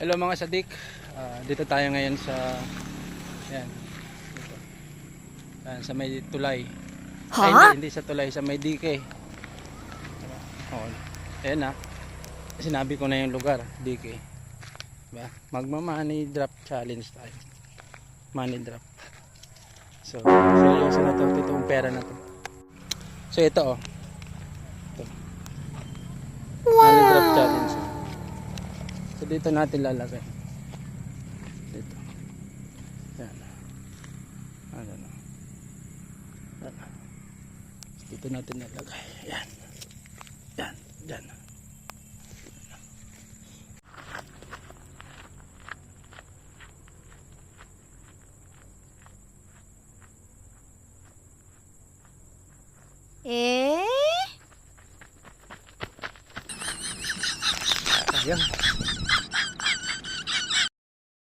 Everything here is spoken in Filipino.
Hello mga sadik. Dito tayo ngayon sa yan. Dito. Yan, sa may tulay. Ay, hindi sa tulay, sa may dike. Oh. Ayan na. Sinabi ko na yung lugar, dike. Diba? Magma-money drop challenge tayo. Money drop. So, seryoso na to, totoong pera na to. So ito oh. Ito. Money drop challenge. So dito natin lalagay. Dito. Yan. Ano na. Yan. Dito natin lalagay. Yan. Yan. Yan. Ayan.